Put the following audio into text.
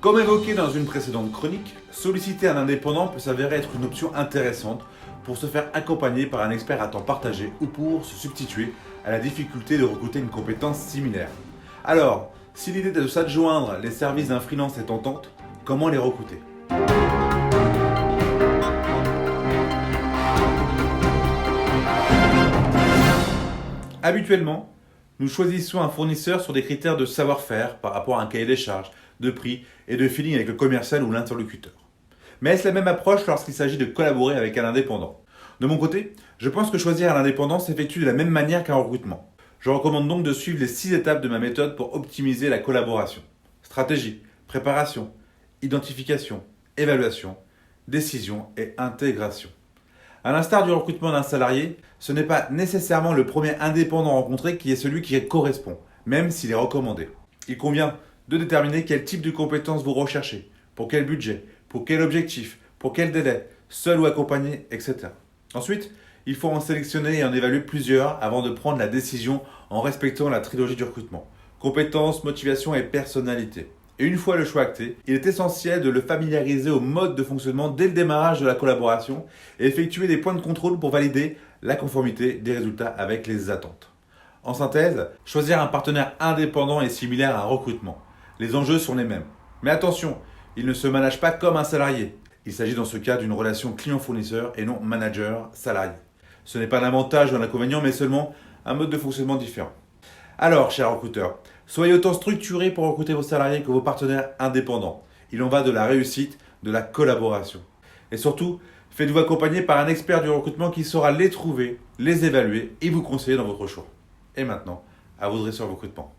Comme évoqué dans une précédente chronique, solliciter un indépendant peut s'avérer être une option intéressante pour se faire accompagner par un expert à temps partagé ou pour se substituer à la difficulté de recruter une compétence similaire. Alors, si l'idée de s'adjoindre les services d'un freelance est tentante, comment les recruter ? Habituellement, nous choisissons un fournisseur sur des critères de savoir-faire par rapport à un cahier des charges, de prix et de feeling avec le commercial ou l'interlocuteur. Mais est-ce la même approche lorsqu'il s'agit de collaborer avec un indépendant ? De mon côté, je pense que choisir un indépendant s'effectue de la même manière qu'un recrutement. Je recommande donc de suivre les 6 étapes de ma méthode pour optimiser la collaboration. Stratégie, préparation, identification, évaluation, décision et intégration. À l'instar du recrutement d'un salarié, ce n'est pas nécessairement le premier indépendant rencontré qui est celui qui correspond, même s'il est recommandé. Il convient de déterminer quel type de compétences vous recherchez, pour quel budget, pour quel objectif, pour quel délai, seul ou accompagné, etc. Ensuite, il faut en sélectionner et en évaluer plusieurs avant de prendre la décision en respectant la trilogie du recrutement. Compétences, motivation et personnalité. Et une fois le choix acté, il est essentiel de le familiariser au mode de fonctionnement dès le démarrage de la collaboration et effectuer des points de contrôle pour valider la conformité des résultats avec les attentes. En synthèse, choisir un partenaire indépendant est similaire à un recrutement. Les enjeux sont les mêmes. Mais attention, il ne se manage pas comme un salarié. Il s'agit dans ce cas d'une relation client-fournisseur et non manager-salarié. Ce n'est pas un avantage ou un inconvénient, mais seulement un mode de fonctionnement différent. Alors, chers recruteurs, soyez autant structurés pour recruter vos salariés que vos partenaires indépendants. Il en va de la réussite, de la collaboration. Et surtout, faites-vous accompagner par un expert du recrutement qui saura les trouver, les évaluer et vous conseiller dans votre choix. Et maintenant, à vous de réussir le recrutement.